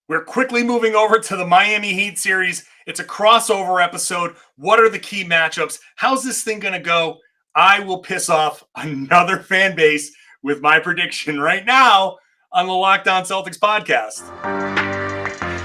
We're quickly moving over to the Miami Heat series. It's a crossover episode. What are the key matchups? How's this thing going to go? I will piss off another fan base with my prediction right now on the Locked On Celtics podcast.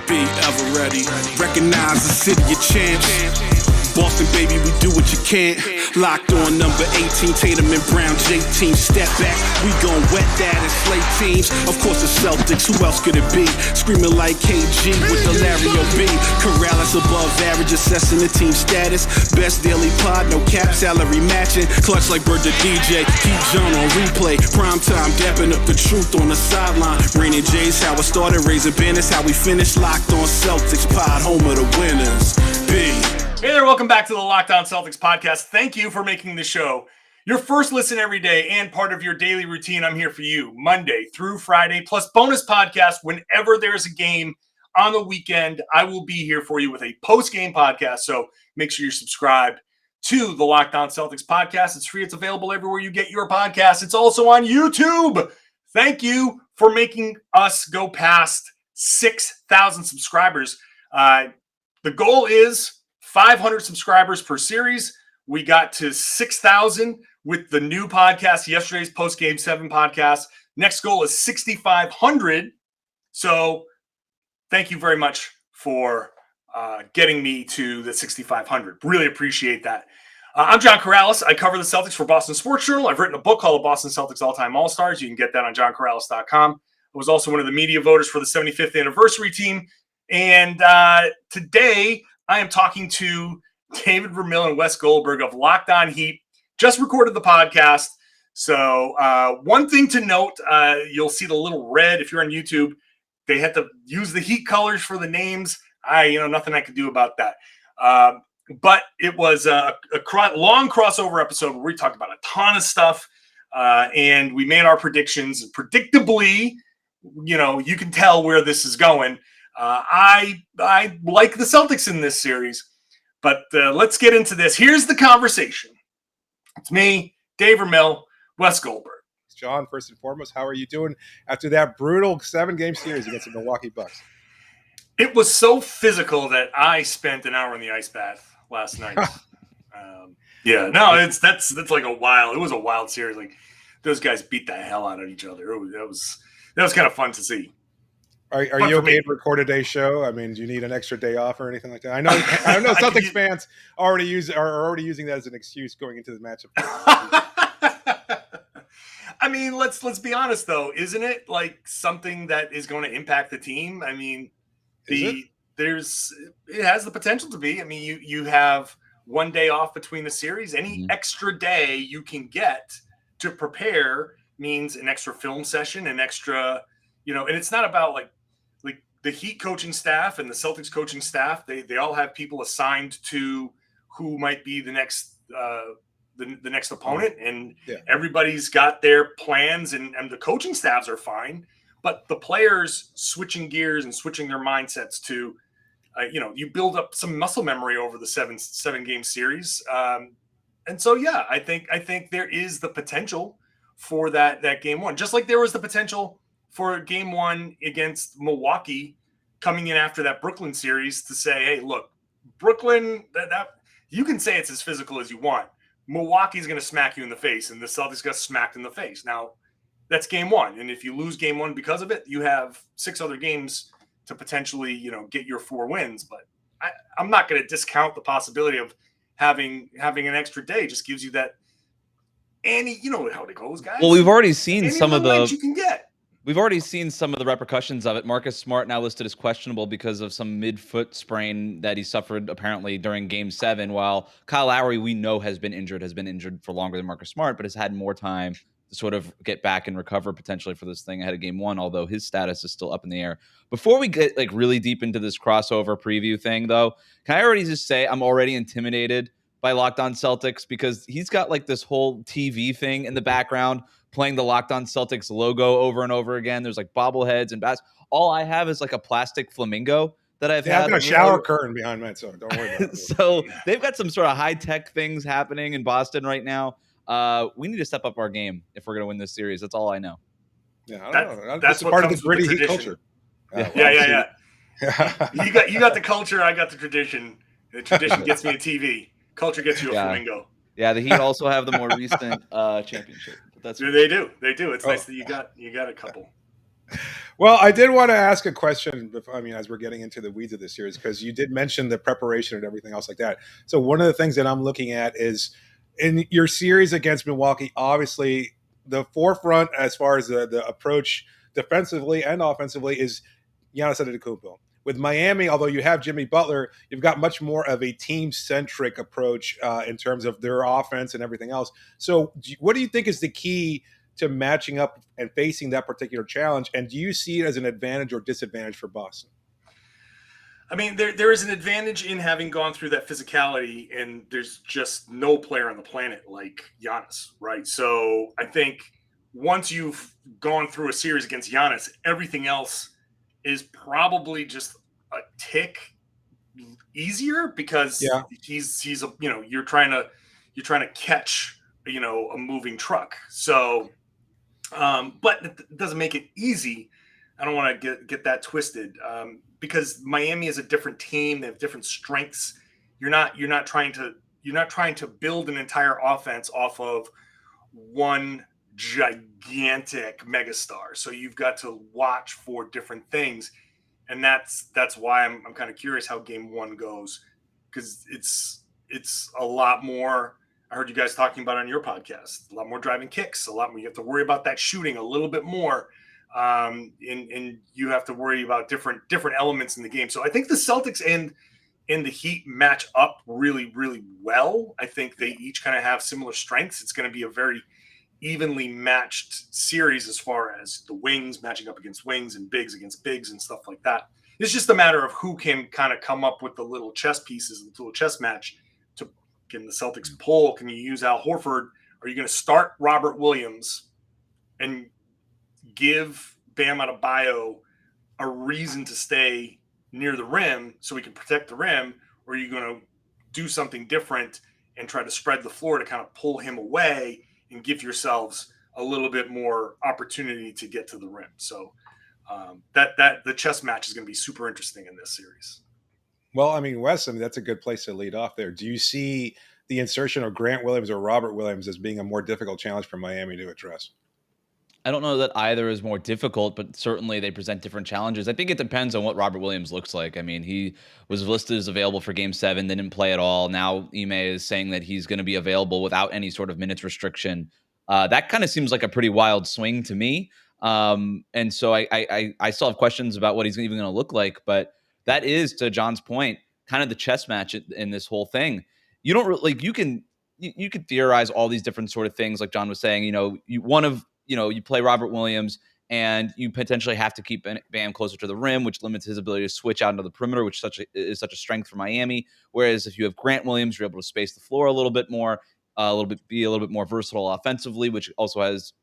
Be ever ready. Recognize the city of champs. Boston, baby, we do what you can't. Locked on number 18, Tatum and Brown, J-team, step back. We gon' wet that and slay teams. Of course, the Celtics, who else could it be? Screaming like KG with the Larry O.B. Karalis above average, assessing the team status. Best daily pod, no cap, salary matching. Clutch like Bird the DJ, keep John on replay. Prime time, dapping up the truth on the sideline. Raining J's, how it started, raising banners, how we finished. Locked on Celtics pod, home of the winners. B. Hey there, welcome back to the Locked On Celtics podcast. Thank you for making the show your first listen every day and part of your daily routine. I'm here for you Monday through Friday, plus bonus podcast whenever there's a game on the weekend. I will be here for you with a post-game podcast, so make sure you're subscribed to the Locked On Celtics podcast. It's free. It's available everywhere you get your podcasts. It's also on YouTube. Thank you for making us go past 6,000 subscribers. The goal is 500 subscribers per series. We got to 6,000 with the new podcast, yesterday's post-game 7 podcast. Next goal is 6,500. So thank you very much for getting me to the 6,500. Really appreciate that. I'm John Karalis. I cover the Celtics for Boston Sports Journal. I've written a book called The Boston Celtics All-Time All-Stars. You can get that on johnkaralis.com. I was also one of the media voters for the 75th anniversary team. And today I am talking to David Ramil and Wes Golberg of Locked On Heat. Just recorded the podcast. So one thing to note, you'll see the little red if you're on YouTube. They had to use the Heat colors for the names. Nothing I could do about that. But it was a long crossover episode where we talked about a ton of stuff. And we made our predictions. Predictably, you can tell where this is going. I like the Celtics in this series, but let's get into this. Here's the conversation. It's me, Dave Ramil, Wes Golberg. John, first and foremost, how are you doing after that brutal 7-game series against the Milwaukee Bucks? It was so physical that I spent an hour in the ice bath last night. That's like it was a wild series. Like those guys beat the hell out of each other. That was kind of fun to see. Are you okay to record a day show? I mean, do you need an extra day off or anything like that? I know Celtics fans are already using that as an excuse going into the matchup. I mean, let's be honest though, isn't it like something that is going to impact the team? I mean, it has the potential to be. I mean, you have one day off between the series. Any extra day you can get to prepare means an extra film session, an extra, and it's not about like the Heat coaching staff and the Celtics coaching staff. They all have people assigned to who might be the next the next opponent, and everybody's got their plans, and the coaching staffs are fine, but the players switching gears and switching their mindsets to, you build up some muscle memory over the seven game series, and so I think there is the potential for that game one, just like there was the potential for game one against Milwaukee coming in after that Brooklyn series to say, hey, look, Brooklyn, that you can say it's as physical as you want. Milwaukee's going to smack you in the face, and the Celtics got smacked in the face. Now, that's game one. And if you lose game one because of it, you have 6 other games to potentially, get your 4 wins. But I'm not going to discount the possibility of having an extra day. Just gives you that. And you know how it goes, guys. Well, we've already seen some of the you can get. We've already seen some of the repercussions of it. Marcus Smart now listed as questionable because of some mid-foot sprain that he suffered apparently during Game 7, while Kyle Lowry, we know, has been injured for longer than Marcus Smart, but has had more time to sort of get back and recover potentially for this thing ahead of Game 1, although his status is still up in the air. Before we get really deep into this crossover preview thing, though, can I already just say I'm already intimidated by Locked On Celtics because he's got this whole TV thing in the background playing the Locked On Celtics logo over and over again. There's bobbleheads and bats. All I have is a plastic flamingo that I've had. I've got a shower curtain behind me, so don't worry about it. So they've got some sort of high-tech things happening in Boston right now. We need to step up our game if we're going to win this series. That's all I know. Yeah, I don't know. That's part of the gritty Heat culture. Yeah. You got the culture, I got the tradition. The tradition gets me a TV. Culture gets you a Yeah. flamingo. Yeah, the Heat also have the more recent championship. But that's They do. It's Oh. nice that you got a couple. Well, I did want to ask a question. As we're getting into the weeds of this series, because you did mention the preparation and everything else like that. So one of the things that I'm looking at is in your series against Milwaukee. Obviously, the forefront as far as the approach defensively and offensively is Giannis Antetokounmpo. With Miami, although you have Jimmy Butler, you've got much more of a team-centric approach in terms of their offense and everything else. So, what do you think is the key to matching up and facing that particular challenge? And do you see it as an advantage or disadvantage for Boston? I mean, there is an advantage in having gone through that physicality, and there's just no player on the planet like Giannis, right? So I think once you've gone through a series against Giannis, everything else is probably just a tick easier because Yeah. he's a you're trying to catch a moving truck. So but it doesn't make it easy. I don't want to get that twisted because Miami is a different team. They have different strengths. You're not trying to build an entire offense off of one gigantic megastar. So you've got to watch for different things, and that's why I'm kind of curious how Game 1 goes because it's a lot more. I heard you guys talking about it on your podcast. A lot more driving kicks, a lot more. You have to worry about that shooting a little bit more, and you have to worry about different elements in the game. So I think the Celtics and the Heat match up really, really well. I think they each kind of have similar strengths. It's going to be a very evenly matched series as far as the wings matching up against wings and bigs against bigs and stuff like that. It's just a matter of who can kind of come up with the little chess pieces, the little chess match. Can the Celtics pull? Can you use Al Horford? Are you going to start Robert Williams and give Bam Adebayo a reason to stay near the rim so we can protect the rim? Or are you going to do something different and try to spread the floor to kind of pull him away and give yourselves a little bit more opportunity to get to the rim? So that the chess match is going to be super interesting in this series. Well, Wes, that's a good place to lead off there. Do you see the insertion of Grant Williams or Robert Williams as being a more difficult challenge for Miami to address? I don't know that either is more difficult, but certainly they present different challenges. I think it depends on what Robert Williams looks like. I mean, he was listed as available for Game 7, didn't play at all. Now Ime is saying that he's going to be available without any sort of minutes restriction. That kind of seems like a pretty wild swing to me. And so I still have questions about what he's even going to look like. But that is, to John's point, kind of the chess match in this whole thing. You don't really, like, you can theorize all these different sort of things, like John was saying. You play Robert Williams and you potentially have to keep Bam closer to the rim, which limits his ability to switch out into the perimeter, which is such a strength for Miami. Whereas if you have Grant Williams, you're able to space the floor a little bit more, be a little bit more versatile offensively, which also has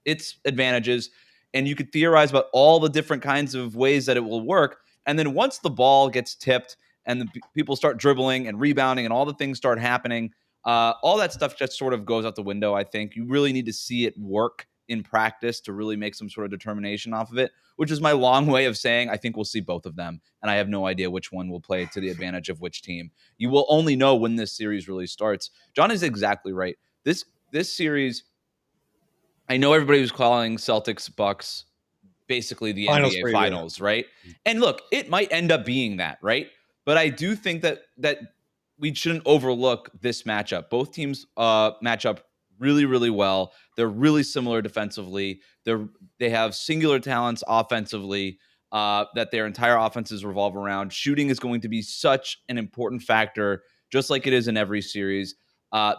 its advantages. And you could theorize about all the different kinds of ways that it will work. And then once the ball gets tipped and the people start dribbling and rebounding and all the things start happening, all that stuff just sort of goes out the window. I think you really need to see it work in practice to really make some sort of determination off of it, which is my long way of saying I think we'll see both of them, and I have no idea which one will play to the advantage of which team. You will only know when this series really starts. John is exactly right. This series, I know everybody was calling Celtics Bucks basically the Finals NBA for you. Finals, right? And look, it might end up being that, right? But I do think that we shouldn't overlook this matchup. Both teams match up really, really well. They're really similar defensively. They have singular talents offensively that their entire offenses revolve around. Shooting is going to be such an important factor, just like it is in every series.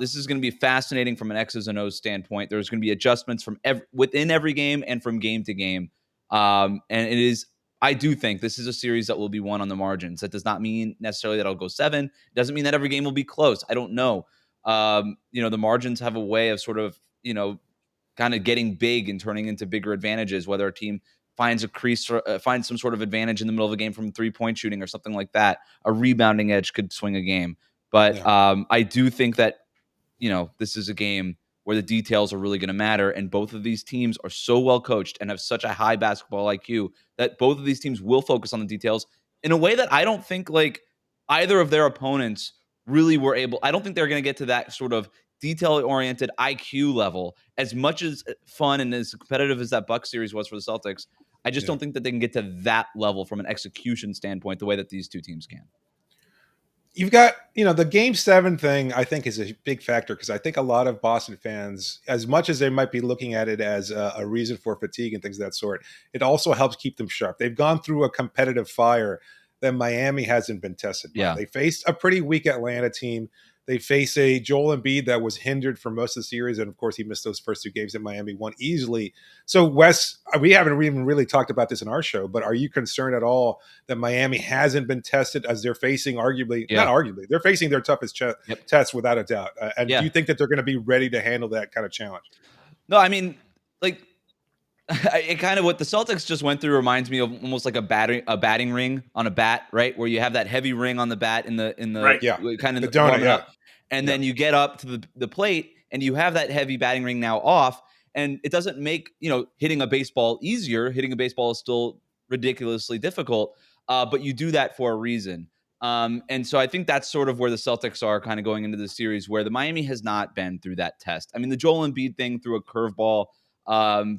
This is going to be fascinating from an X's and O's standpoint. There's going to be adjustments from within every game and from game to game. And it is, I do think this is a series that will be won on the margins. That does not mean necessarily that it'll go 7. It doesn't mean that every game will be close. I don't know. The margins have a way of sort of, kind of getting big and turning into bigger advantages, whether a team finds a crease or finds some sort of advantage in the middle of a game from 3-point shooting or something like that. A rebounding edge could swing a game. But I do think that, this is a game where the details are really going to matter. And both of these teams are so well coached and have such a high basketball IQ that both of these teams will focus on the details. in a way that I don't think like either of their opponents really were able. I don't think they're going to get to that sort of detail-oriented IQ level. As much as fun and as competitive as that Bucks series was for the Celtics, I just don't think that they can get to that level from an execution standpoint the way that these two teams can. You've got, the game 7 thing, I think, is a big factor because I think a lot of Boston fans, as much as they might be looking at it as a reason for fatigue and things of that sort, it also helps keep them sharp. They've gone through a competitive fire that Miami hasn't been tested by. Yeah. They faced a pretty weak Atlanta team. They face a Joel Embiid that was hindered for most of the series. And of course, he missed those first 2 games that Miami won easily. So, Wes, we haven't even really talked about this in our show, but are you concerned at all that Miami hasn't been tested as they're facing not arguably, they're facing their toughest test without a doubt. And do you think that they're going to be ready to handle that kind of challenge? No, I mean, like, it kind of what the Celtics just went through reminds me of almost like a batting ring on a bat, right? Where you have that heavy ring on the bat in the kind of the donut, up, and then you get up to the plate and you have that heavy batting ring now off, and it doesn't make hitting a baseball easier. Hitting a baseball is still ridiculously difficult, but you do that for a reason. And so I think that's sort of where the Celtics are kind of going into the series, where the Miami has not been through that test. I mean, the Joel Embiid thing threw a curveball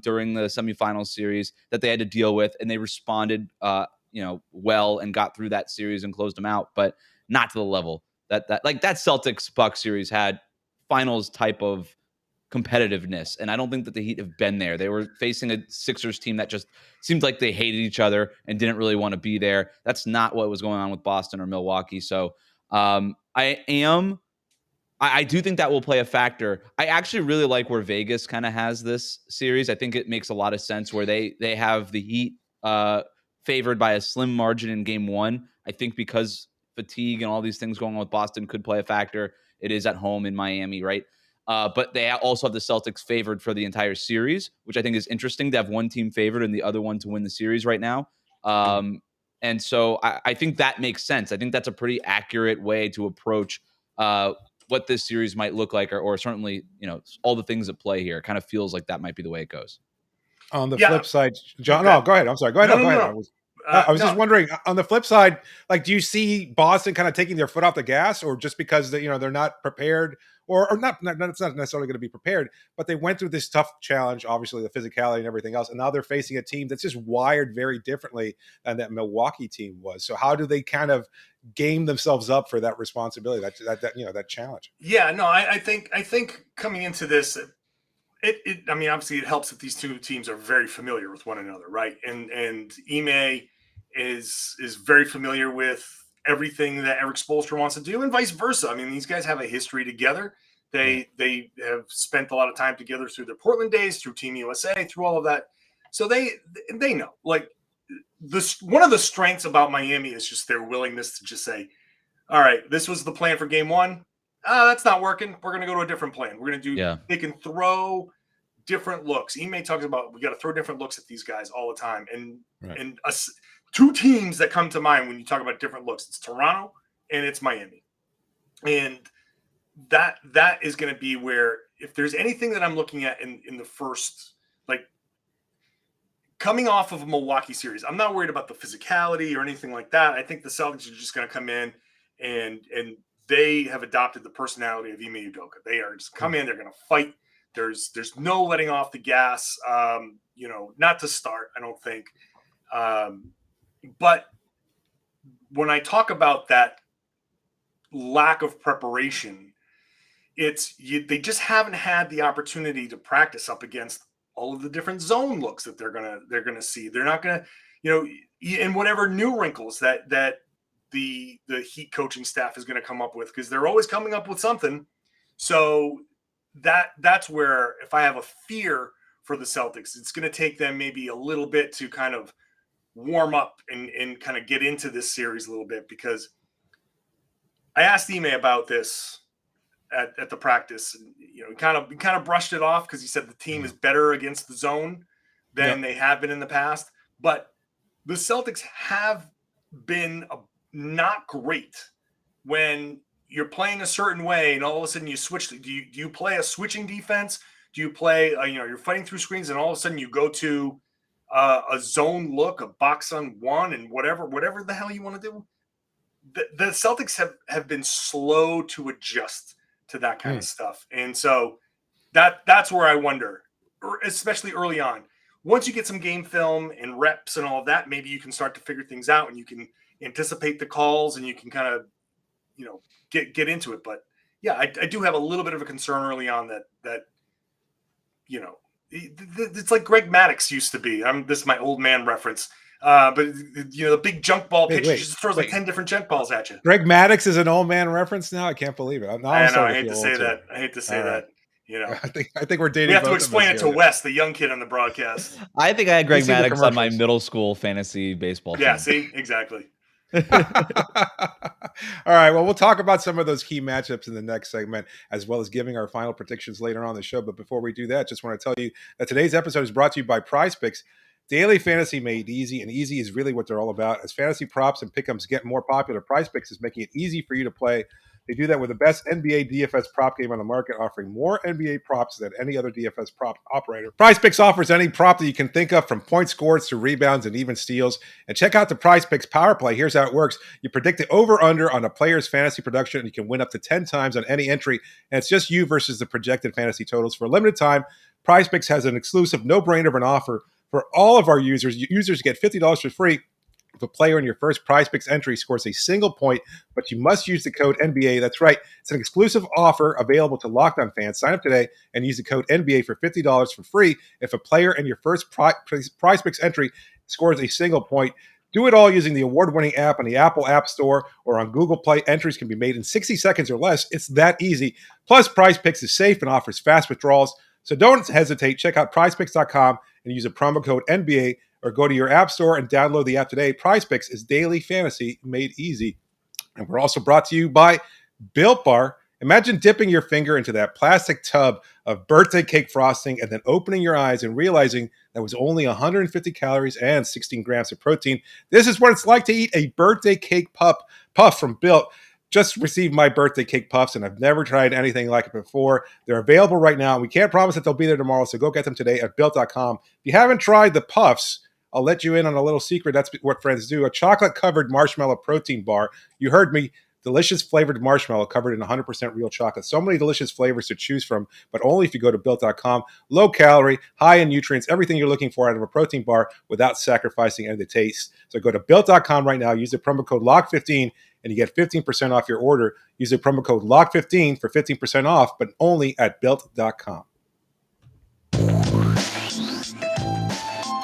during the semifinal series that they had to deal with, and they responded well and got through that series and closed them out, but not to the level that Celtics Bucks series had finals type of competitiveness. And I don't think that the Heat have been there. They were facing a Sixers team that just seemed like they hated each other and didn't really want to be there. That's not what was going on with Boston or Milwaukee. So I do think that will play a factor. I actually really like where Vegas kind of has this series. I think it makes a lot of sense where they have the Heat favored by a slim margin in game 1. I think because fatigue and all these things going on with Boston could play a factor. It is at home in Miami, right? But they also have the Celtics favored for the entire series, which I think is interesting to have one team favored and the other one to win the series right now. And so I think that makes sense. I think that's a pretty accurate way to approach what this series might look like, or certainly, all the things at play here. It kind of feels like that might be the way it goes. On the flip side, John, go ahead. I'm sorry. Go ahead. No. I was just wondering, on the flip side, like, do you see Boston kind of taking their foot off the gas, or just because they're not prepared, or not? It's not necessarily going to be prepared, but they went through this tough challenge, obviously the physicality and everything else, and now they're facing a team that's just wired very differently than that Milwaukee team was. So how do they kind of game themselves up for that responsibility, that challenge? Yeah, no, I think coming into this, I mean, obviously it helps that these two teams are very familiar with one another, right? And Ime is very familiar with everything that Eric Spoelstra wants to do, and vice versa. I mean, these guys have a history together. They have spent a lot of time together through their Portland days, through Team USA, through all of that. So they know. Like, one of the strengths about Miami is just their willingness to just say, all right, this was the plan for game 1. That's not working. We're going to go to a different plan. We're going to do They can throw different looks. Ime talks about we got to throw different looks at these guys all the time. And two teams that come to mind when you talk about different looks, it's Toronto and it's Miami. And that is going to be where, if there's anything that I'm looking at in the first, like, coming off of a Milwaukee series, I'm not worried about the physicality or anything like that. I think the Celtics are just going to come in and they have adopted the personality of Ime Udoka. They are just come in, they're going to fight. There's no letting off the gas, not to start, I don't think. But when I talk about that lack of preparation, they just haven't had the opportunity to practice up against all of the different zone looks that they're gonna see. They're not gonna, in whatever new wrinkles that the Heat coaching staff is going to come up with, because they're always coming up with something. So that's where, if I have a fear for the Celtics, it's going to take them maybe a little bit to kind of warm up and kind of get into this series a little bit, because I asked Ime about this at the practice, and he kind of brushed it off because he said the team is better against the zone than they have been in the past. But the Celtics have been not great when you're playing a certain way and all of a sudden you switch. Do you play a switching defense? Do you play, you're fighting through screens and all of a sudden you go to a zone look, a box on one, and whatever the hell you want to do. The Celtics have been slow to adjust to that kind of stuff, and so that's where I wonder, especially early on. Once you get some game film and reps and all of that, maybe you can start to figure things out, and you can anticipate the calls, and you can kind of, get into it. But yeah, I do have a little bit of a concern early on that it's like Greg Maddux used to be. This is my old man reference. But the big junk ball pitcher just throws like 10 different junk balls at you. Greg Maddux is an old man reference now. I can't believe it. I hate to say that. I hate to say that. I think we're dating. We have to explain it to Wes, the young kid on the broadcast. I think I had Greg Maddux on my middle school fantasy baseball team. Yeah, see, exactly. All right, well, we'll talk about some of those key matchups in the next segment, as well as giving our final predictions later on in the show. But before we do that, just want to tell you that today's episode is brought to you by PrizePicks. Daily fantasy made easy, and easy is really what they're all about. As fantasy props and pick'ems get more popular, PrizePicks is making it easy for you to play. They do that with the best NBA DFS prop game on the market, offering more NBA props than any other DFS prop operator. PrizePicks offers any prop that you can think of, from point scores to rebounds and even steals. And check out the PrizePicks Power Play. Here's how it works. You predict the over-under on a player's fantasy production, and you can win up to 10 times on any entry. And it's just you versus the projected fantasy totals. For a limited time, PrizePicks has an exclusive no-brainer of an offer for all of our users. Users get $50 for free if a player in your first PrizePicks entry scores a single point, but you must use the code NBA. That's right. It's an exclusive offer available to Locked On fans. Sign up today and use the code NBA for $50 for free if a player in your first PrizePicks entry scores a single point. Do it all using the award-winning app on the Apple App Store or on Google Play. Entries can be made in 60 seconds or less. It's that easy. Plus, PrizePicks is safe and offers fast withdrawals. So don't hesitate. Check out PrizePicks.com and use a promo code NBA, or go to your app store and download the app today. PrizePicks is daily fantasy made easy. And we're also brought to you by Built Bar. Imagine dipping your finger into that plastic tub of birthday cake frosting and then opening your eyes and realizing that was only 150 calories and 16 grams of protein. This is what it's like to eat a birthday cake puff from Built. Just received my birthday cake puffs, and I've never tried anything like it before. They're available right now, and we can't promise that they'll be there tomorrow, so go get them today at Built.com. If you haven't tried the puffs, I'll let you in on a little secret. That's what friends do. A chocolate-covered marshmallow protein bar. You heard me. Delicious flavored marshmallow covered in 100% real chocolate. So many delicious flavors to choose from, but only if you go to Built.com. Low calorie, high in nutrients, everything you're looking for out of a protein bar without sacrificing any of the taste. So go to Built.com right now. Use the promo code LOCK15, and you get 15% off your order. Use the promo code LOCK15 for 15% off, but only at Built.com.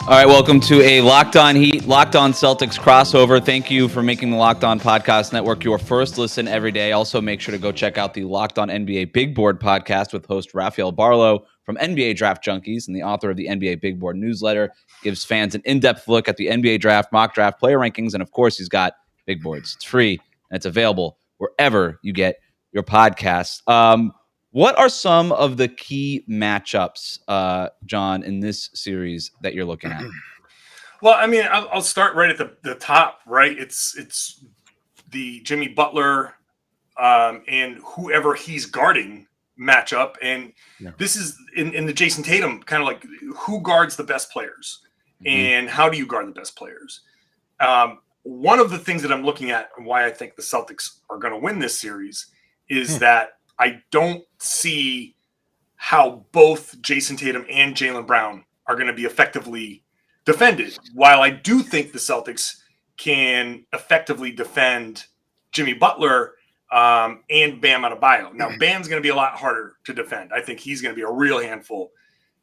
All right, welcome to a Locked On Heat, Locked On Celtics crossover. Thank you for making the Locked On Podcast Network your first listen every day. Also, make sure to go check out the Locked On NBA Big Board podcast with host Rafael Barlow from NBA Draft Junkies and the author of the NBA Big Board newsletter. Gives fans an in-depth look at the NBA draft, mock draft, player rankings, and of course, he's got Big Boards. It's free and it's available wherever you get your podcasts. What are some of the key matchups, John, in this series that you're looking at? Well, I mean, I'll start right at the top, right? It's the Jimmy Butler and whoever he's guarding matchup. And this is in the Jayson Tatum, kind of like who guards the best players and how do you guard the best players? One of the things that I'm looking at and why I think the Celtics are going to win this series is that I don't see how both Jayson Tatum and Jaylen Brown are going to be effectively defended. While I do think the Celtics can effectively defend Jimmy Butler and Bam Adebayo. Now, Bam's going to be a lot harder to defend. I think he's going to be a real handful.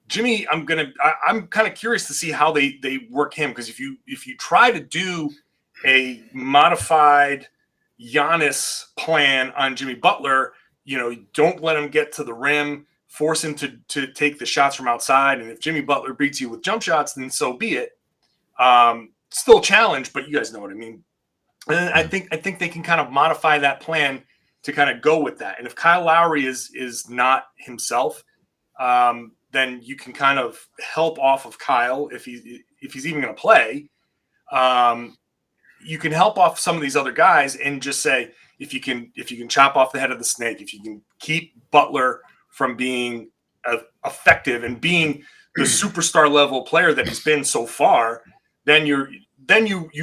Jimmy, I'm kind of curious to see how they work him, because if you try to do a modified Giannis plan on Jimmy Butler, don't let him get to the rim, force him to take the shots from outside. And if Jimmy Butler beats you with jump shots, then so be it. Still a challenge, but you guys know what I mean. And I think they can kind of modify that plan to kind of go with that. And if Kyle Lowry is not himself, then you can kind of help off of Kyle if he's even going to play. You can help off some of these other guys and just say, if you can chop off the head of the snake, if you can keep Butler from being effective and being the superstar level player that he's been so far, then you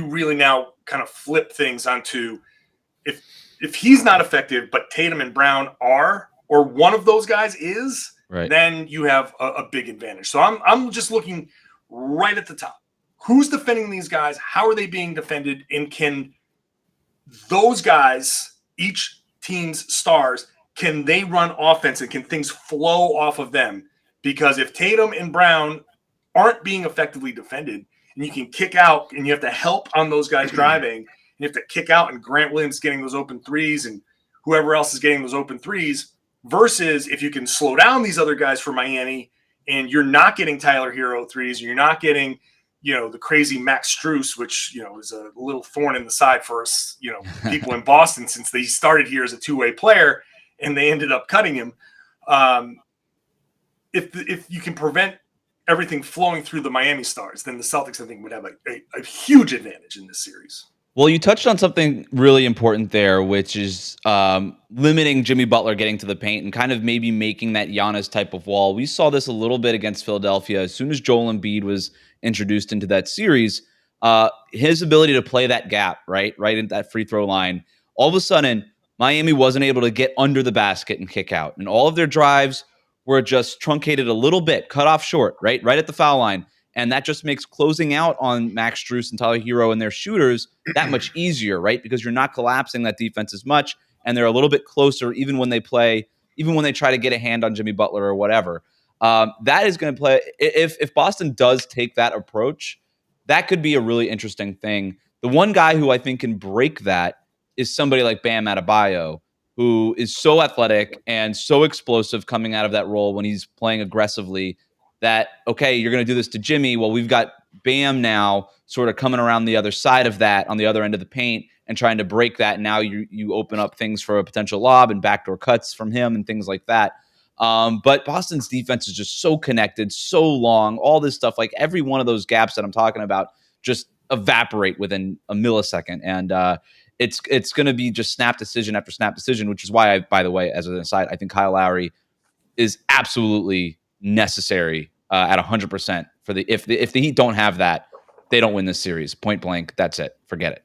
really now kind of flip things onto if he's not effective, but Tatum and Brown are, or one of those guys is, right, then you have a big advantage. So I'm just looking right at the top. Who's defending these guys? How are they being defended? And can those guys, each team's stars, can they run offense and can things flow off of them? Because if Tatum and Brown aren't being effectively defended, and you can kick out and you have to help on those guys driving, and you have to kick out and Grant Williams getting those open threes and whoever else is getting those open threes, versus if you can slow down these other guys for Miami and you're not getting Tyler Hero threes, and you're not getting, the crazy Max Strus, which, is a little thorn in the side for us, people in Boston, since they started here as a two-way player and they ended up cutting him. If you can prevent everything flowing through the Miami Stars, then the Celtics, I think, would have a huge advantage in this series. Well, you touched on something really important there, which is limiting Jimmy Butler getting to the paint and kind of maybe making that Giannis type of wall. We saw this a little bit against Philadelphia. As soon as Joel Embiid was introduced into that series, his ability to play that gap, right in that free throw line, all of a sudden, Miami wasn't able to get under the basket and kick out. And all of their drives were just truncated a little bit, cut off short, right at the foul line. And that just makes closing out on Max Strus and Tyler Hero and their shooters that much easier, right? Because you're not collapsing that defense as much, and they're a little bit closer even when they try to get a hand on Jimmy Butler or whatever. That is going to play. If Boston does take that approach, that could be a really interesting thing. The one guy who I think can break that is somebody like Bam Adebayo, who is so athletic and so explosive coming out of that role when he's playing aggressively, that, okay, you're going to do this to Jimmy. Well, we've got Bam now sort of coming around the other side of that on the other end of the paint and trying to break that. Now you open up things for a potential lob and backdoor cuts from him and things like that. But Boston's defense is just so connected, so long, all this stuff. Like every one of those gaps that I'm talking about just evaporate within a millisecond. And it's going to be just snap decision after snap decision, which is why, by the way, as an aside, I think Kyle Lowry is absolutely necessary at 100% for if the Heat don't have that, they don't win this series. Point blank. That's it. Forget it.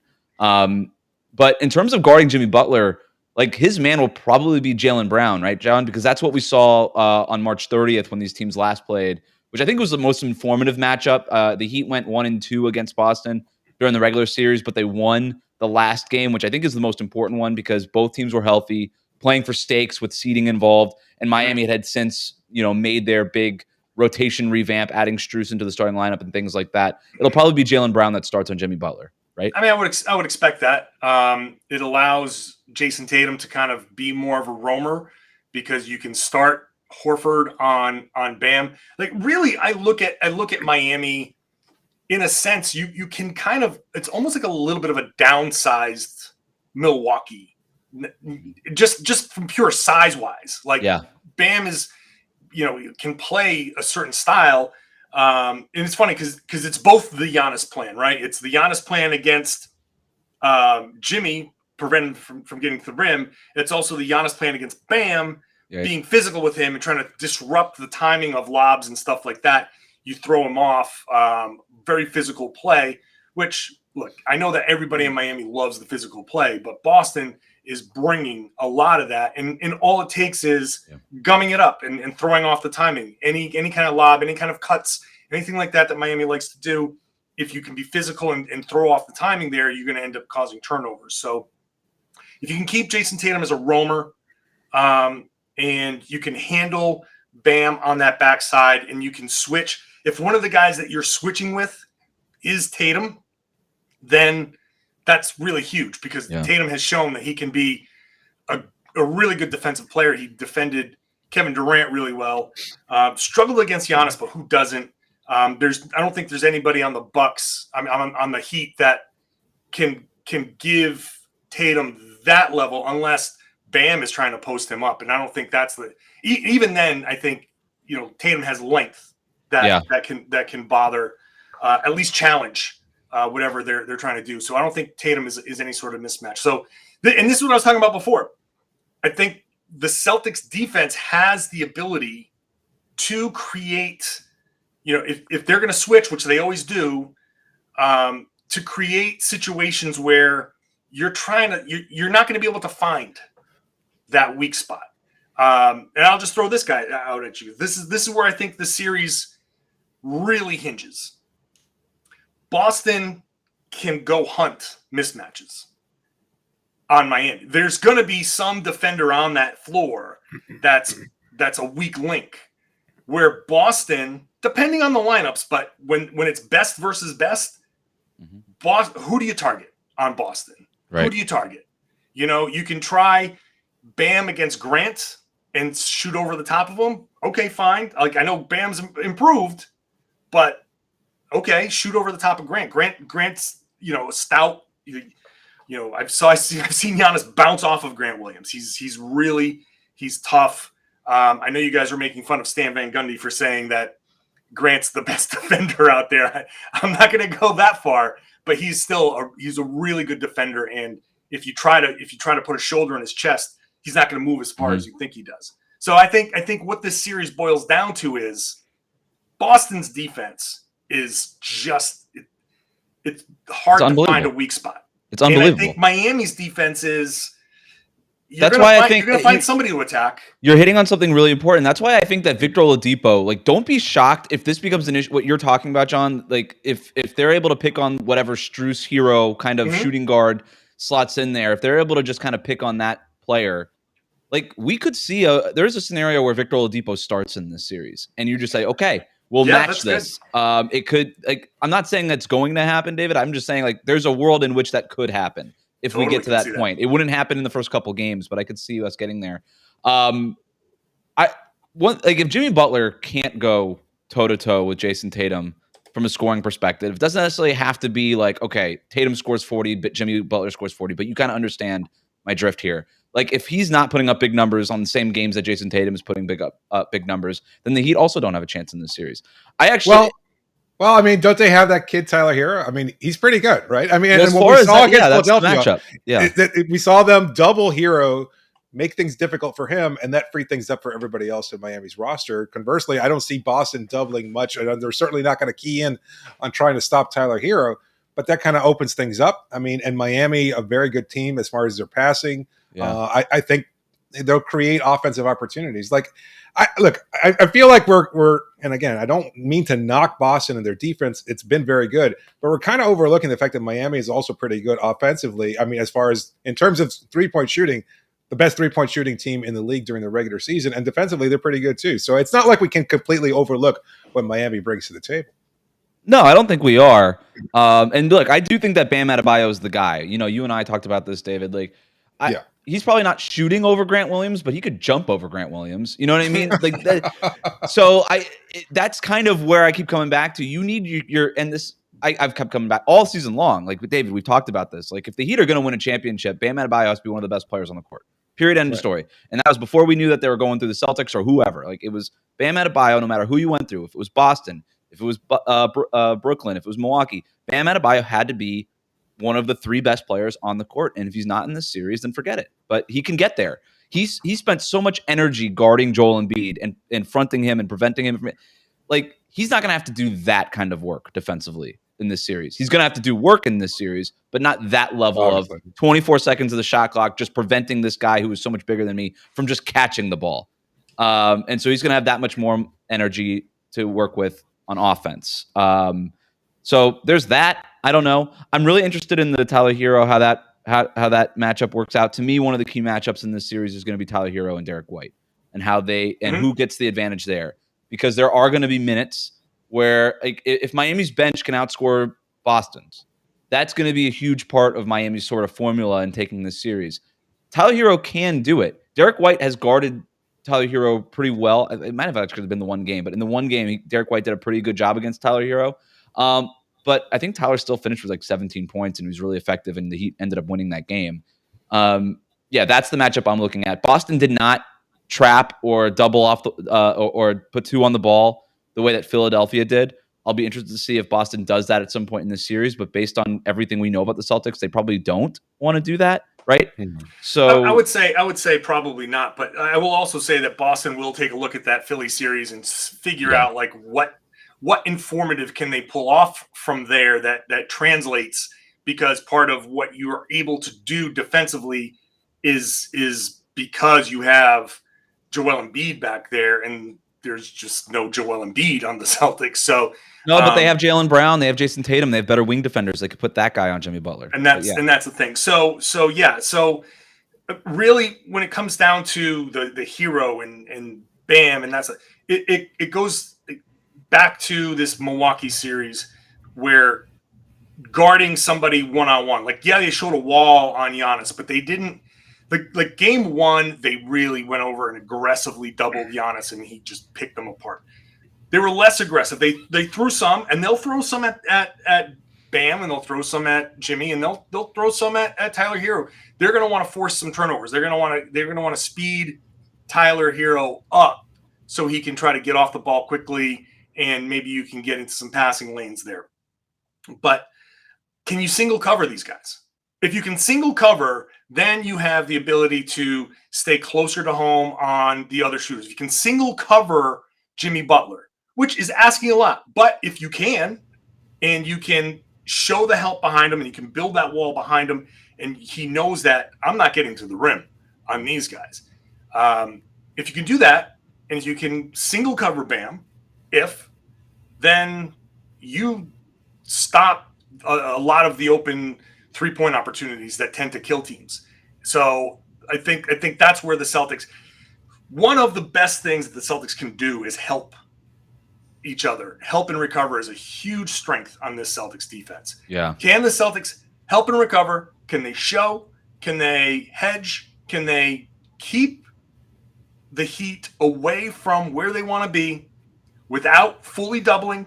But in terms of guarding Jimmy Butler, like his man will probably be Jaylen Brown, right, John? Because that's what we saw on March 30th when these teams last played, which I think was the most informative matchup. The Heat went 1-2 against Boston during the regular series, but they won the last game, which I think is the most important one because both teams were healthy, playing for stakes with seeding involved, and Miami had since made their big rotation revamp, adding Strus into the starting lineup and things like that. It'll probably be Jaylen Brown that starts on Jimmy Butler, right? I mean, I would expect that. It allows Jayson Tatum to kind of be more of a roamer because you can start Horford on Bam. Like really, I look at Miami in a sense. You can kind of, it's almost like a little bit of a downsized Milwaukee, just from pure size wise. Like Bam is, can play a certain style. And it's funny because it's both the Giannis plan, right? It's the Giannis plan against Jimmy, preventing from getting to the rim. It's also the Giannis plan against Bam, being physical with him and trying to disrupt the timing of lobs and stuff like that. You throw him off. Very physical play, which, look, I know that everybody in Miami loves the physical play, but Boston is bringing a lot of that. And all it takes is gumming it up and throwing off the timing. Any kind of lob, any kind of cuts, anything like that Miami likes to do. If you can be physical and throw off the timing there, you're going to end up causing turnovers. So if you can keep Jayson Tatum as a roamer and you can handle Bam on that backside and you can switch. If one of the guys that you're switching with is Tatum, then that's really huge because Tatum has shown that he can be a really good defensive player. He defended Kevin Durant really well. Struggled against Giannis, but who doesn't? I don't think there's anybody on the Bucks, on the Heat that can give Tatum that level unless Bam is trying to post him up. And I don't think that's even then. I think Tatum has length that can bother, at least challenge whatever they're trying to do. So I don't think Tatum is any sort of mismatch. So, and this is what I was talking about before. I think the Celtics defense has the ability to create if they're going to switch, which they always do, to create situations where you're not going to be able to find that weak spot. And I'll just throw this guy out at you. This is where I think the series really hinges. Boston can go hunt mismatches on Miami. There's going to be some defender on that floor that's a weak link, where Boston, depending on the lineups, but when it's best versus best, who do you target on Boston? Right. Who do you target? You can try Bam against Grant and shoot over the top of him. Okay, fine. Like, I know Bam's improved, but okay, shoot over the top of Grant. Grant's stout. I've seen Giannis bounce off of Grant Williams. He's tough. I know you guys are making fun of Stan Van Gundy for saying that Grant's the best defender out there. I'm not going to go that far, but he's a really good defender. And if you try to put a shoulder in his chest, he's not going to move as far as you think he does. So I think what this series boils down to is Boston's defense is just it's hard to find a weak spot. It's unbelievable. And I think Miami's defense is. That's why I think you're going to find somebody to attack. You're hitting on something really important. That's why I think that Victor Oladipo, like, don't be shocked if this becomes an issue. What you're talking about, John, like if they're able to pick on whatever Strus hero kind of shooting guard slots in there, if they're able to just kind of pick on that player, like, we could see there's a scenario where Victor Oladipo starts in this series, and you just say, okay, we'll match this. It could, like, I'm not saying that's going to happen, David. I'm just saying, like, there's a world in which that could happen. If we get to that point, it wouldn't happen in the first couple games, but I could see us getting there. If Jimmy Butler can't go toe to toe with Jayson Tatum from a scoring perspective, it doesn't necessarily have to be like, okay, Tatum scores 40, but Jimmy Butler scores 40. But you kind of understand my drift here. Like, if he's not putting up big numbers on the same games that Jayson Tatum is putting big numbers, then the Heat also don't have a chance in this series. Well, I mean, don't they have that kid Tyler Hero? I mean, he's pretty good, right? I mean, and what we saw against Philadelphia, we saw them double Hero, make things difficult for him, and that freed things up for everybody else in Miami's roster. Conversely, I don't see Boston doubling much, and they're certainly not going to key in on trying to stop Tyler Hero, but that kind of opens things up. I mean, and Miami, a very good team as far as their passing. Yeah. I think they'll create offensive opportunities. Like, I feel like we're, and again, I don't mean to knock Boston and their defense. It's been very good, but we're kind of overlooking the fact that Miami is also pretty good offensively. I mean, as far as in terms of 3-point shooting, the best 3-point shooting team in the league during the regular season, and defensively, they're pretty good too. So it's not like we can completely overlook what Miami brings to the table. No, I don't think we are. And look, I do think that Bam Adebayo is the guy. You and I talked about this, David. Like, he's probably not shooting over Grant Williams, but he could jump over Grant Williams. You know what I mean? Like, that's kind of where I keep coming back to. You need I've kept coming back all season long. Like, with David, we've talked about this. Like, if the Heat are going to win a championship, Bam Adebayo has to be one of the best players on the court. Period. End of story. And that was before we knew that they were going through the Celtics or whoever. Like, it was Bam Adebayo, no matter who you went through. If it was Boston, if it was Brooklyn, if it was Milwaukee, Bam Adebayo had to be one of the 3 best players on the court. And if he's not in this series, then forget it. But he can get there. He spent so much energy guarding Joel Embiid and fronting him and preventing him from, like, he's not going to have to do that kind of work defensively in this series. He's going to have to do work in this series, but not that level of 24 seconds of the shot clock, just preventing this guy who is so much bigger than me from just catching the ball. And so he's going to have that much more energy to work with on offense. So there's that. I don't know. I'm really interested in the Tyler Hero, how that matchup works out. To me, one of the key matchups in this series is going to be Tyler Hero and Derek White, and how who gets the advantage there, because there are going to be minutes where, like, if Miami's bench can outscore Boston's, that's going to be a huge part of Miami's sort of formula in taking this series. Tyler Hero can do it. Derek White has guarded Tyler Hero pretty well. It might have actually been the one game, but in the one game, Derek White did a pretty good job against Tyler Hero. But I think Tyler still finished with like 17 points and he was really effective, and the Heat ended up winning that game. That's the matchup I'm looking at. Boston did not trap or double off or put 2 on the ball the way that Philadelphia did. I'll be interested to see if Boston does that at some point in this series, but based on everything we know about the Celtics, they probably don't want to do that, right? Mm-hmm. So I would say probably not, but I will also say that Boston will take a look at that Philly series and figure out like what informative can they pull off from there that translates? Because part of what you are able to do defensively is because you have Joel Embiid back there, and there's just no Joel Embiid on the Celtics. So No, but they have Jaylen Brown, they have Jayson Tatum, they have better wing defenders. They could put that guy on Jimmy Butler. and that's the thing. So really, when it comes down to the hero and Bam, and it goes back to this Milwaukee series where guarding somebody one-on-one, like, yeah, they showed a wall on Giannis, but they didn't, like game one, they really went over and aggressively doubled Giannis, and he just picked them apart. They were less aggressive. They threw some, and they'll throw some at Bam, and they'll throw some at Jimmy, and they'll throw some at Tyler Hero. They're going to want to force some turnovers. They're going to want to speed Tyler Hero up so he can try to get off the ball quickly, and maybe you can get into some passing lanes there. But can you single cover these guys? If you can single cover, then you have the ability to stay closer to home on the other shooters. If you can single cover Jimmy Butler, which is asking a lot, but if you can, and you can show the help behind him, and you can build that wall behind him, and he knows that I'm not getting to the rim on these guys. If you can do that, and if you can single cover Bam, then you stop a lot of the open three-point opportunities that tend to kill teams. So I think that's where the Celtics, one of the best things that the Celtics can do is help each other. Help and recover is a huge strength on this Celtics defense. Yeah. Can the Celtics help and recover? Can they show? Can they hedge? Can they keep the Heat away from where they want to be without fully doubling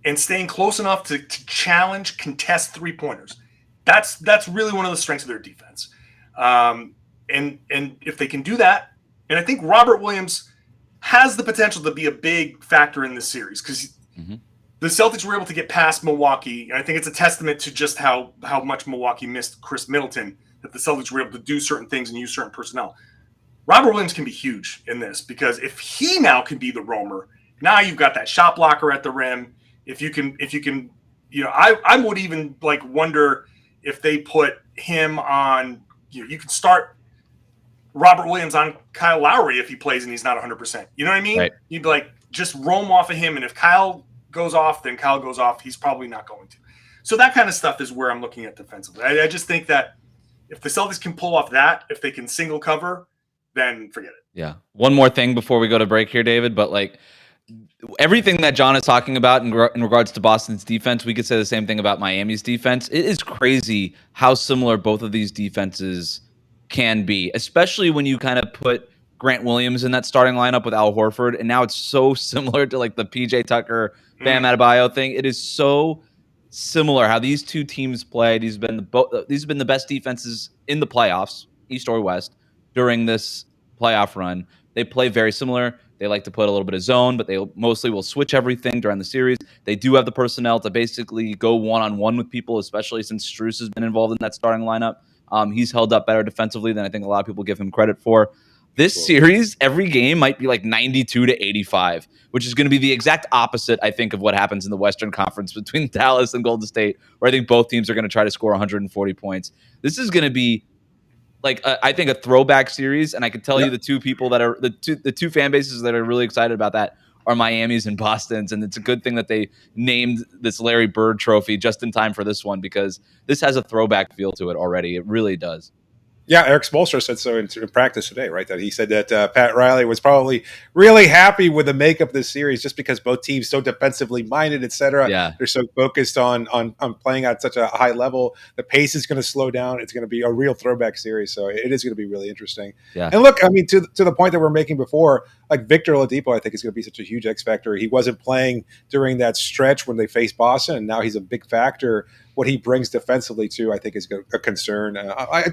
and staying close enough to challenge, contest three-pointers? That's really one of the strengths of their defense. And if they can do that, and I think Robert Williams has the potential to be a big factor in this series, because the Celtics were able to get past Milwaukee, and I think it's a testament to just how much Milwaukee missed Chris Middleton, that the Celtics were able to do certain things and use certain personnel. Robert Williams can be huge in this, because if he now can be the roamer, now you've got that shot blocker at the rim. If you can, I would even wonder if they put him on, you can start Robert Williams on Kyle Lowry if he plays and he's not 100%. You know what I mean? Right. You'd be just roam off of him. And if Kyle goes off, then Kyle goes off. He's probably not going to. So that kind of stuff is where I'm looking at defensively. I just think that if the Celtics can pull off that, if they can single cover, then forget it. Yeah. One more thing before we go to break here, David, but everything that John is talking about in regards to Boston's defense, we could say the same thing about Miami's defense. It is crazy how similar both of these defenses can be, especially when you kind of put Grant Williams in that starting lineup with Al Horford, and now it's so similar to the PJ Tucker, Bam Adebayo thing. It is so similar how these two teams play. These have been the best defenses in the playoffs, East or West, during this playoff run. They play very similar. They like to put a little bit of zone, but they mostly will switch everything during the series. They do have the personnel to basically go one-on-one with people, especially since Strus has been involved in that starting lineup. He's held up better defensively than I think a lot of people give him credit for. This series, every game might be 92-85, which is going to be the exact opposite, I think, of what happens in the Western Conference between Dallas and Golden State, where I think both teams are going to try to score 140 points. This is going to be I think a throwback series, and I can tell you the two people that are the two fan bases that are really excited about that are Miami's and Boston's, and it's a good thing that they named this Larry Bird Trophy just in time for this one, because this has a throwback feel to it already. It really does. Yeah, Eric Spoelstra said so in practice today, right? That he said that Pat Riley was probably really happy with the makeup of this series just because both teams so defensively minded, et cetera. Yeah. They're so focused on playing at such a high level. The pace is going to slow down. It's going to be a real throwback series. So it is going to be really interesting. Yeah. And look, I mean, to the point that we're making before, Victor Oladipo, I think is going to be such a huge X factor. He wasn't playing during that stretch when they faced Boston, and now he's a big factor. What he brings defensively too, I think, is a concern. I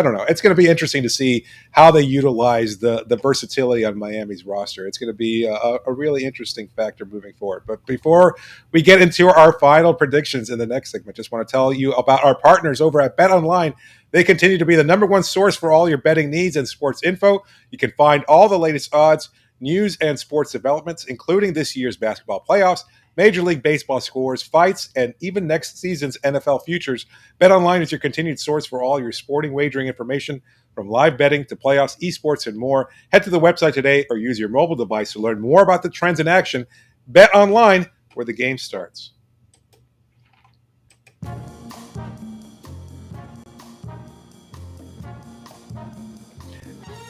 don't know. It's going to be interesting to see how they utilize the versatility on Miami's roster. It's going to be a really interesting factor moving forward. But before we get into our final predictions in the next segment, just want to tell you about our partners over at BetOnline. They continue to be the number one source for all your betting needs and sports info. You can find all the latest odds, news, and sports developments, including this year's basketball playoffs, Major League Baseball scores, fights, and even next season's NFL futures. BetOnline is your continued source for all your sporting wagering information, from live betting to playoffs, esports, and more. Head to the website today or use your mobile device to learn more about the trends in action. BetOnline, where the game starts.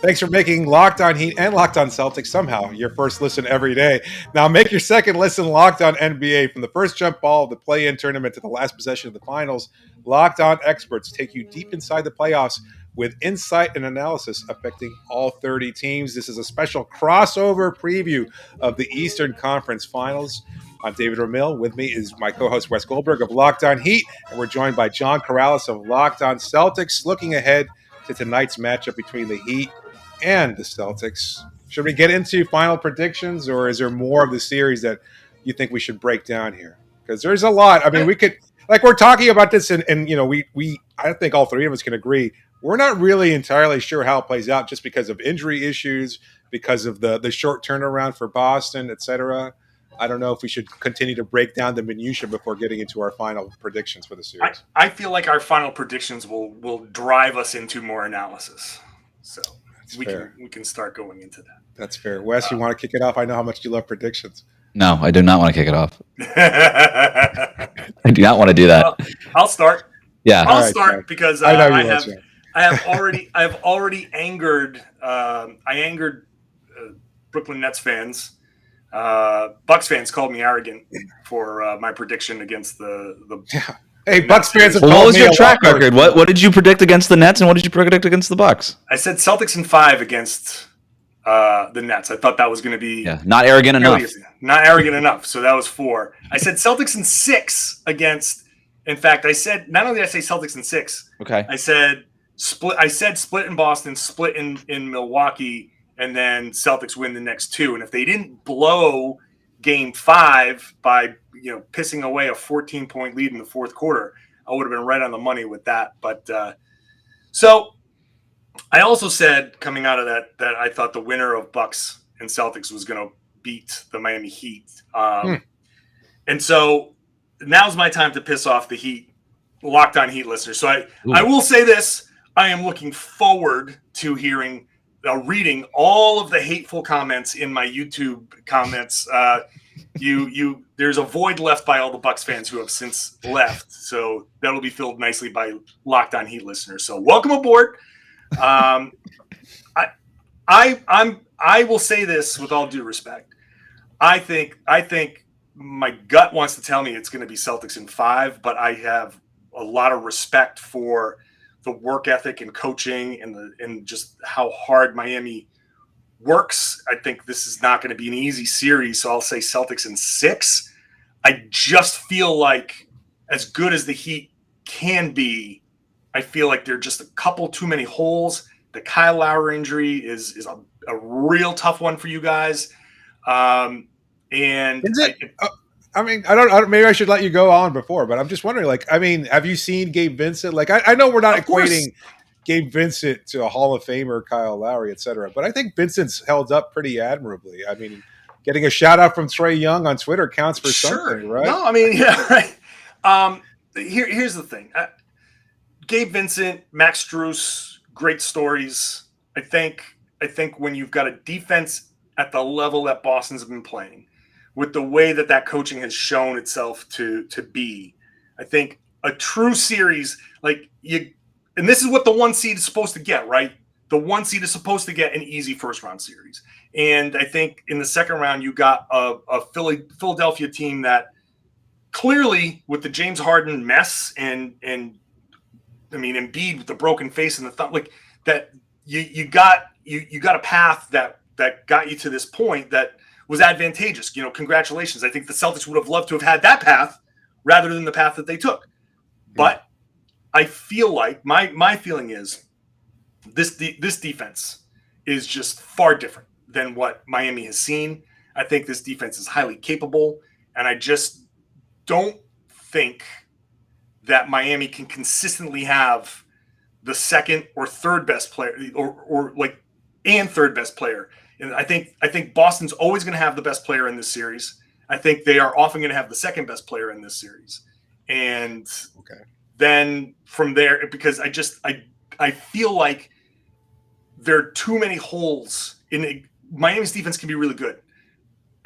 Thanks for making Locked On Heat and Locked On Celtics somehow your first listen every day. Now make your second listen Locked On NBA. From the first jump ball of the play-in tournament to the last possession of the finals, Locked On experts take you deep inside the playoffs with insight and analysis affecting all 30 teams. This is a special crossover preview of the Eastern Conference Finals. I'm David Ramil. With me is my co-host Wes Golberg of Locked On Heat, and we're joined by John Karalis of Locked On Celtics, looking ahead to tonight's matchup between the Heat and the Celtics. Should we get into final predictions, or is there more of the series that you think we should break down here? Because there's a lot. I mean, we could, like, we're talking about this, and you know, I think all three of us can agree we're not really entirely sure how it plays out, just because of injury issues, because of the short turnaround for Boston, etc. I don't know if we should continue to break down the minutia before getting into our final predictions for the series. I feel like our final predictions will drive us into more analysis. So we can start going into that. That's fair. Wes, you want to kick it off? I know how much you love predictions. No, I do not want to kick it off. I do not want to do that. I'll start. Yeah, I'll start because I have already angered. I angered Brooklyn Nets fans. Bucks fans called me arrogant for my prediction against the Yeah. Hey, Bucks fans. What was your track record? What did you predict against the Nets, and what did you predict against the Bucks? I said Celtics in 5 against the Nets. I thought that was going to be not arrogant enough. Not arrogant enough. So that was 4. I said Celtics in 6 against. In fact, I said not only did I say Celtics in 6. Okay. I said split. I said split in Boston, split in Milwaukee, and then Celtics win the next 2. And if they didn't blow Game 5 by pissing away a 14-point lead in the fourth quarter, I would have been right on the money with that. But so I also said coming out of that I thought the winner of Bucks and Celtics was going to beat the Miami Heat. And so now's my time to piss off the Heat, Locked On Heat listeners. So I will say this. I am looking forward to reading all of the hateful comments in my YouTube comments. There's a void left by all the Bucks fans who have since left, so that'll be filled nicely by Locked On Heat listeners. So welcome aboard. I will say this with all due respect. I think my gut wants to tell me it's going to be Celtics in 5, but I have a lot of respect for the work ethic and coaching and just how hard Miami works. I think this is not going to be an easy series, so I'll say Celtics in 6. I just feel like, as good as the Heat can be, I feel like there are just a couple too many holes. The Kyle Lowry injury is a real tough one for you guys. And is it? I mean, I don't. Maybe I should let you go on before, but I'm just wondering. Like, I mean, have you seen Gabe Vincent? Like, I know we're not equating Gabe Vincent to a Hall of Famer, Kyle Lowry, et cetera, but I think Vincent's held up pretty admirably. I mean, getting a shout out from Trae Young on Twitter counts for something, right? No, I mean, yeah, right. Here's the thing: Gabe Vincent, Max Strus, great stories. I think when you've got a defense at the level that Boston's been playing, with the way that coaching has shown itself to be, I think a true series, and this is what the 1 seed is supposed to get, right? The 1 seed is supposed to get an easy first round series. And I think in the second round, you got a Philadelphia team that clearly, with the James Harden mess and I mean, Embiid with the broken face and the thumb, like that, you got a path that got you to this point that was advantageous. Congratulations. I think the Celtics would have loved to have had that path rather than the path that they took. But I feel like my feeling is this defense is just far different than what Miami has seen. I think this defense is highly capable, and I just don't think that Miami can consistently have the second or third best player and third best player. And I think Boston's always going to have the best player in this series. I think they are often going to have the second best player in this series. And then from there, because I feel like there are too many holes in Miami's defense can be really good.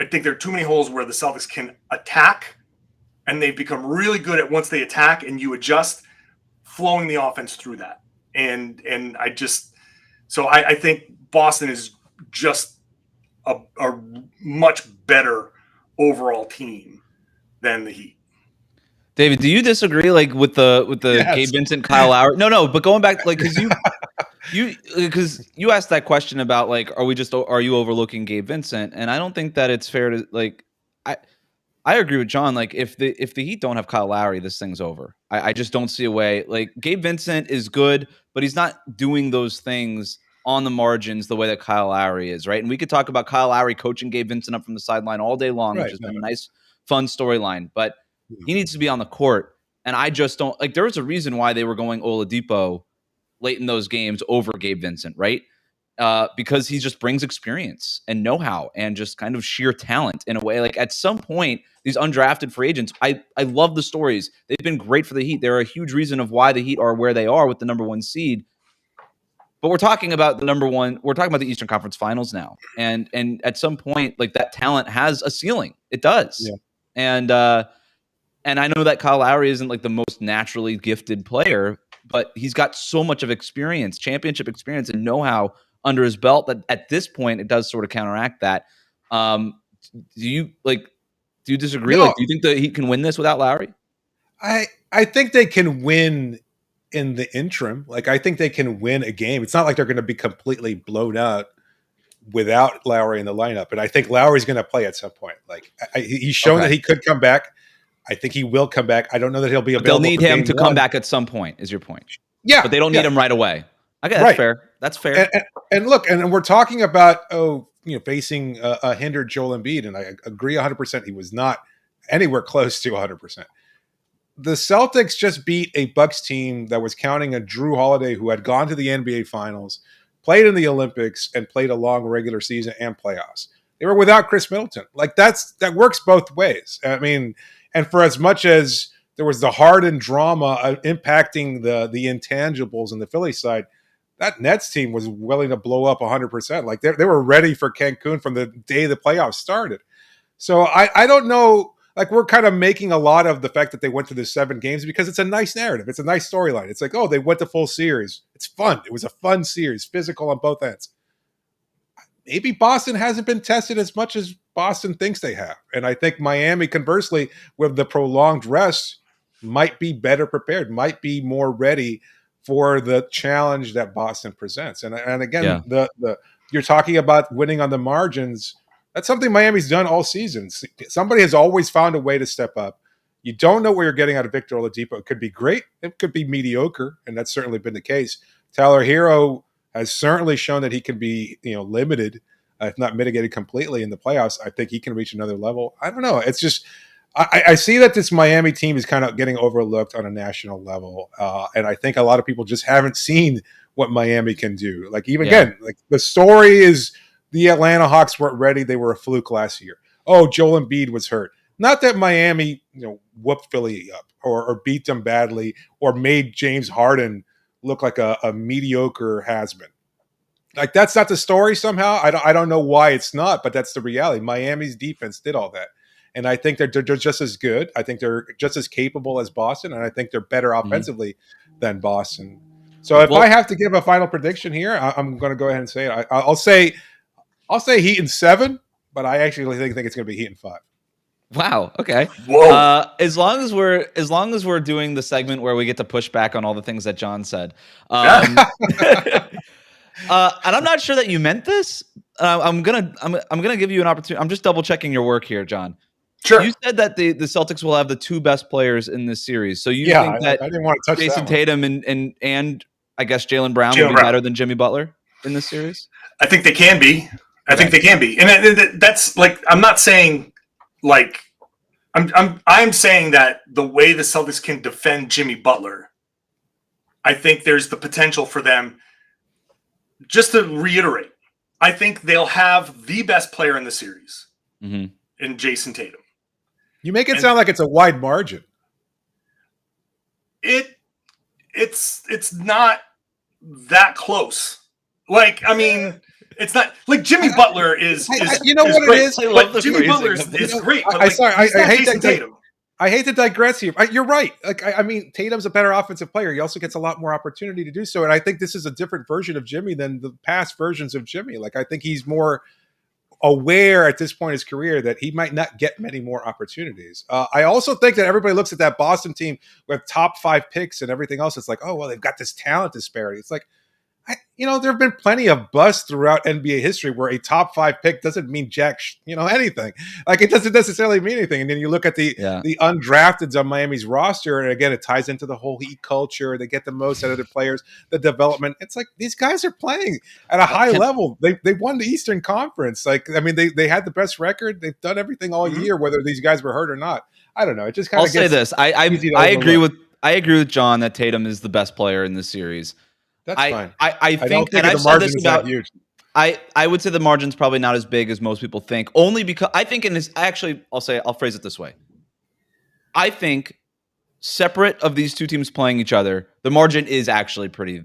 I think there are too many holes where the Celtics can attack, and they've become really good at once they attack and you adjust, flowing the offense through that. And I think Boston is just a much better overall team than the Heat. David, do you disagree with the Yes. Gabe Vincent, Kyle Lowry? No, but going back because you asked that question about are you overlooking Gabe Vincent? And I don't think that it's fair to I agree with John. If the Heat don't have Kyle Lowry, this thing's over. I just don't see a way. Gabe Vincent is good, but he's not doing those things on the margins the way that Kyle Lowry is, right? And we could talk about Kyle Lowry coaching Gabe Vincent up from the sideline all day long, which has been a nice, fun storyline. But he needs to be on the court, and I just don't there was a reason why they were going Oladipo late in those games over Gabe Vincent, right? Because he just brings experience and know-how and just kind of sheer talent in a way. At some point, these undrafted free agents, I love the stories. They've been great for the Heat. They're a huge reason of why the Heat are where they are with the number 1 seed. But we're talking about the number 1. We're talking about the Eastern Conference Finals now, and at some point, that talent has a ceiling. It does, and I know that Kyle Lowry isn't the most naturally gifted player, but he's got so much of experience, championship experience, and know-how under his belt that at this point it does sort of counteract that. Do you disagree? No. Do you think that he can win this without Lowry? I think they can win in the interim. I think they can win a game. It's not like they're going to be completely blown out without Lowry in the lineup. And I think Lowry's going to play at some point. He's shown that he could come back. I think he will come back. I don't know that he'll be available. They'll need him to come back at some point, is your point. Yeah. But they don't need him right away. Okay, that's fair. That's fair. And look, and we're talking about, facing a hindered Joel Embiid, and I agree 100%. He was not anywhere close to 100%. The Celtics just beat a Bucks team that was counting a Drew Holiday who had gone to the NBA Finals, played in the Olympics, and played a long regular season and playoffs. They were without Chris Middleton. That works both ways. I mean, and for as much as there was the Harden drama impacting the intangibles in the Philly side, that Nets team was willing to blow up 100%. They were ready for Cancun from the day the playoffs started. So I don't know. We're kind of making a lot of the fact that they went to the 7 games because it's a nice narrative. It's a nice storyline. It's they went the full series. It's fun. It was a fun series, physical on both ends. Maybe Boston hasn't been tested as much as Boston thinks they have. And I think Miami, conversely, with the prolonged rest, might be better prepared, might be more ready for the challenge that Boston presents. And again, you're talking about winning on the margins. That's something Miami's done all season. Somebody has always found a way to step up. You don't know what you're getting out of Victor Oladipo. It could be great. It could be mediocre, and that's certainly been the case. Tyler Hero has certainly shown that he can be, limited, if not mitigated completely in the playoffs. I think he can reach another level. I don't know. It's just I see that this Miami team is kind of getting overlooked on a national level, and I think a lot of people just haven't seen what Miami can do. Again, the story is the Atlanta Hawks weren't ready. They were a fluke last year. Oh, Joel Embiid was hurt. Not that Miami, whooped Philly up or beat them badly or made James Harden look like a mediocre has-been. That's not the story somehow. I don't know why it's not, but that's the reality. Miami's defense did all that. And I think they're just as good. I think they're just as capable as Boston, and I think they're better offensively than Boston. So if I have to give a final prediction here, I'm going to go ahead and say it. I'll say Heat in 7, but I actually think it's going to be Heat in 5. Wow. Okay. Whoa. As long as we're doing the segment where we get to push back on all the things that John said, and I'm not sure that you meant this. I'm gonna give you an opportunity. I'm just double checking your work here, John. Sure. You said that the Celtics will have the 2 best players in this series. So you think that I didn't want to touch Jayson that Tatum and I guess Jaylen Brown will be better than Jimmy Butler in this series? I think they can be. I think they can be. And that's I'm not saying I'm saying that the way the Celtics can defend Jimmy Butler, I think there's the potential for them. Just to reiterate, I think they'll have the best player in the series in Jayson Tatum. You make it sound like it's a wide margin. It's not that close. Like, I mean, it's not like Jimmy Butler is you know what great, it is. I love the Jimmy phrasing Butler of is this. great. But I like, sorry, he's I not hate Jayson that. Tatum. I hate to digress here. You're right. Like, I mean, Tatum's a better offensive player. He also gets a lot more opportunity to do so. And I think this is a different version of Jimmy than the past versions of Jimmy. Like, I think he's more aware at this point in his career that he might not get many more opportunities. I also think that everybody looks at that Boston team with top 5 picks and everything else. It's like, oh, well, they've got this talent disparity. It's like, there have been plenty of busts throughout NBA history where a top 5 pick doesn't mean anything. Like, it doesn't necessarily mean anything. And then you look at the undrafteds on Miami's roster, and again, it ties into the whole Heat culture. They get the most out of their players, the development. It's like these guys are playing at a high level. They won the Eastern Conference. Like, I mean, they had the best record. They've done everything all year, whether these guys were hurt or not. I don't know. It just kind of. I'll say this. I agree with John that Tatum is the best player in this series. That's fine. I think, don't think and the I've said margin this is about. that huge. I would say the margin's probably not as big as most people think. Only because I think I'll phrase it this way. I think separate of these two teams playing each other, the margin is actually pretty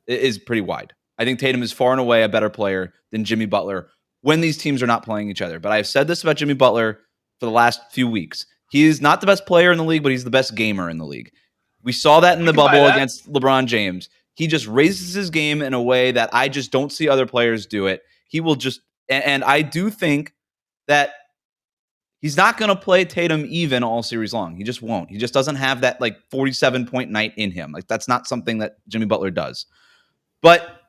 wide. I think Tatum is far and away a better player than Jimmy Butler when these teams are not playing each other. But I've said this about Jimmy Butler for the last few weeks. He is not the best player in the league, but he's the best gamer in the league. We saw that in the bubble against LeBron James. He just raises his game in a way that I just don't see other players do it. He will just, and I do think that he's not going to play Tatum even all series long. He just won't. He just doesn't have that like 47-point night in him. Like, that's not something that Jimmy Butler does. But,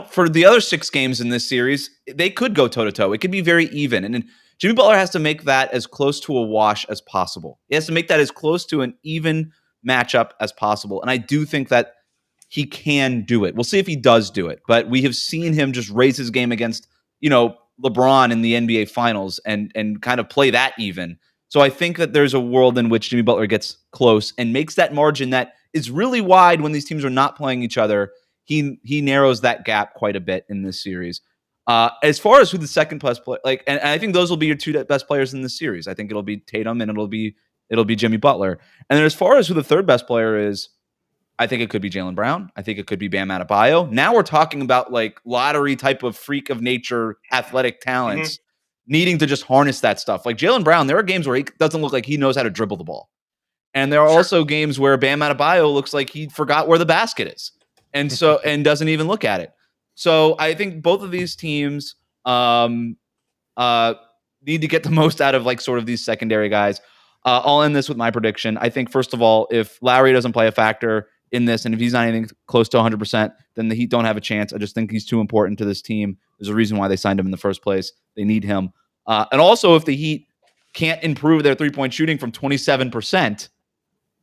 for the other 6 games in this series, they could go toe-to-toe. It could be very even. And Jimmy Butler has to make that as close to a wash as possible. He has to make that as close to an even matchup as possible. And I do think that he can do it. We'll see if he does do it. But we have seen him just raise his game against, LeBron in the NBA Finals and kind of play that even. So I think that there's a world in which Jimmy Butler gets close and makes that margin that is really wide when these teams are not playing each other. He narrows that gap quite a bit in this series. As far as who the second best player, and I think those will be your 2 best players in this series. I think it'll be Tatum and it'll be Jimmy Butler. And then as far as who the third best player is, I think it could be Jaylen Brown. I think it could be Bam Adebayo. Now we're talking about like lottery type of freak of nature, athletic talents needing to just harness that stuff. Like Jaylen Brown, there are games where he doesn't look like he knows how to dribble the ball. And there are also games where Bam Adebayo looks like he forgot where the basket is. And doesn't even look at it. So I think both of these teams need to get the most out of like sort of these secondary guys. I'll end this with my prediction. I think, first of all, if Lowry doesn't play a factor in this, and if he's not anything close to 100%, then the Heat don't have a chance. I just think he's too important to this team. There's a reason why they signed him in the first place. They need him. And also, if the Heat can't improve their three-point shooting from 27%,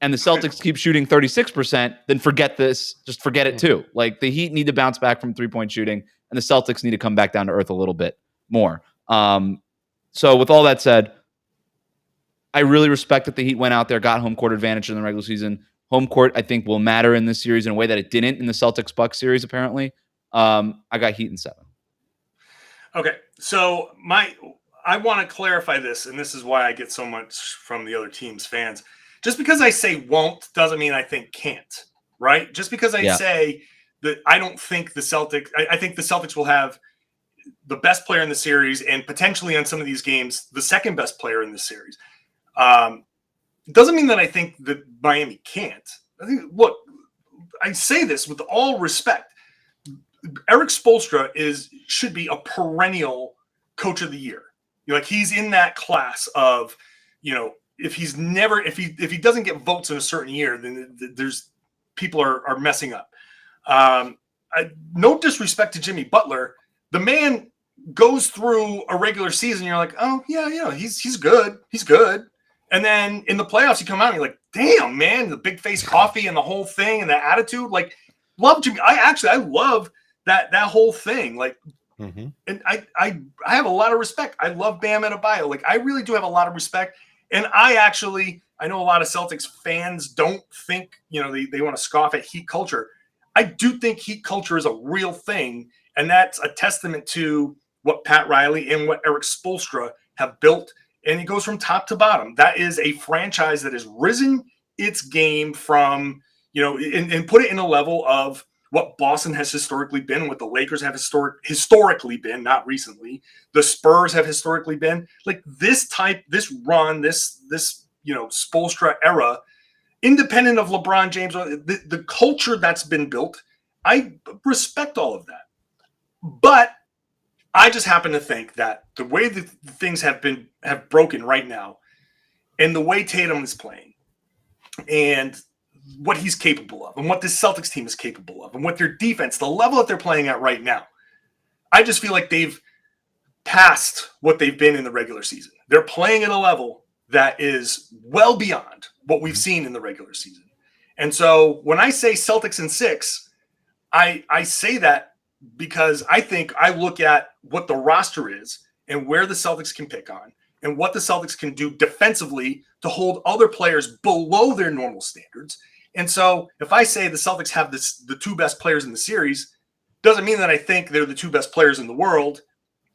and the Celtics keep shooting 36%, then forget this. Just forget it too. Like, the Heat need to bounce back from three-point shooting, and the Celtics need to come back down to earth a little bit more. So with all that said, I really respect that the Heat went out there, got home court advantage in the regular season. Home court, I think, will matter in this series in a way that it didn't in the Celtics-Bucks series, apparently. I got Heat in 7. Okay, so I want to clarify this, and this is why I get so much from the other team's fans. Just because I say won't doesn't mean I think can't, right? Just because I say that I don't think the Celtics – I think the Celtics will have the best player in the series and potentially on some of these games the second best player in the series. It doesn't mean that I think that Miami can't. I think, look, I say this with all respect. Eric Spoelstra should be a perennial coach of the year. Like, he's in that class of, if he doesn't get votes in a certain year, then there's people are messing up. No disrespect to Jimmy Butler. The man goes through a regular season. You're like, oh yeah, he's good. He's good. And then in the playoffs, you come out and you're like, damn, man, the big face coffee and the whole thing and the attitude. Like, love Jimmy. I love that whole thing. Like, and I have a lot of respect. I love Bam Adebayo. Like, I really do have a lot of respect. And I know a lot of Celtics fans don't think, they want to scoff at Heat culture. I do think Heat culture is a real thing. And that's a testament to what Pat Riley and what Eric Spoelstra have built and it goes from top to bottom. That is a franchise that has risen its game from, and put it in a level of what Boston has historically been, what the Lakers have historically been, not recently. The Spurs have historically been. Like this run, this Spoelstra era, independent of LeBron James, the culture that's been built, I respect all of that. But I just happen to think that the way that things have broken right now, and the way Tatum is playing, and what he's capable of, and what this Celtics team is capable of, and what their defense, the level that they're playing at right now, I just feel like they've passed what they've been in the regular season. They're playing at a level that is well beyond what we've seen in the regular season. And so when I say Celtics in 6, I say that because I look at what the roster is and where the Celtics can pick on and what the Celtics can do defensively to hold other players below their normal standards. And so if I say the Celtics have the 2 best players in the series, doesn't mean that I think they're the 2 best players in the world.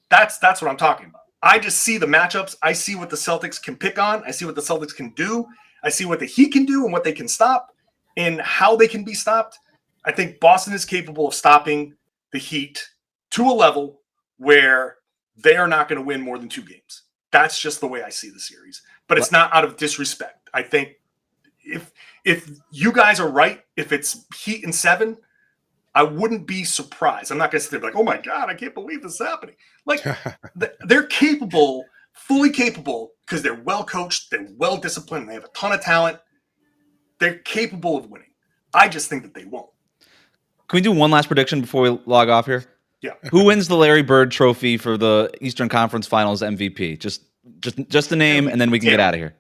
That's what I'm talking about. I just see the matchups. I see what the Celtics can pick on. I see what the Celtics can do. I see what the Heat can do and what they can stop and how they can be stopped. I think Boston is capable of stopping the Heat to a level where they are not going to win more than 2 games. That's just the way I see the series. But it's not out of disrespect. I think if you guys are right, if it's Heat in 7, I wouldn't be surprised. I'm not going to sit there like, oh my God, I can't believe this is happening. Like they're capable, fully capable, because they're well coached, they're well disciplined, they have a ton of talent. They're capable of winning. I just think that they won't. Can we do one last prediction before we log off here? Yeah. Who wins the Larry Bird Trophy for the Eastern Conference Finals MVP? Just the name, and then we can get out of here.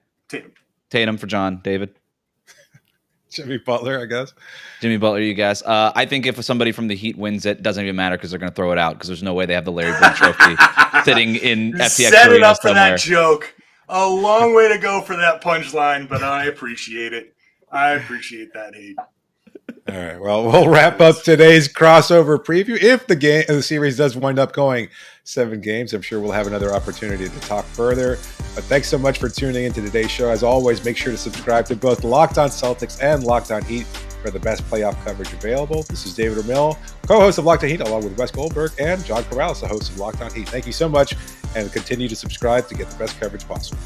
Tatum for John. David? Jimmy Butler, I guess. Jimmy Butler, you guys. I think if somebody from the Heat wins it, doesn't even matter because they're going to throw it out because there's no way they have the Larry Bird Trophy sitting in FTX Set it Arena up for somewhere. that joke. A long way to go for that punchline, but I appreciate it. I appreciate that, Heat. All right. Well, we'll wrap up today's crossover preview. If the series does wind up going 7 games, I'm sure we'll have another opportunity to talk further. But thanks so much for tuning into today's show. As always, make sure to subscribe to both Locked On Celtics and Locked On Heat for the best playoff coverage available. This is David Ramil, co-host of Locked On Heat, along with Wes Golberg and John Karalis, the host of Locked On Heat. Thank you so much, and continue to subscribe to get the best coverage possible.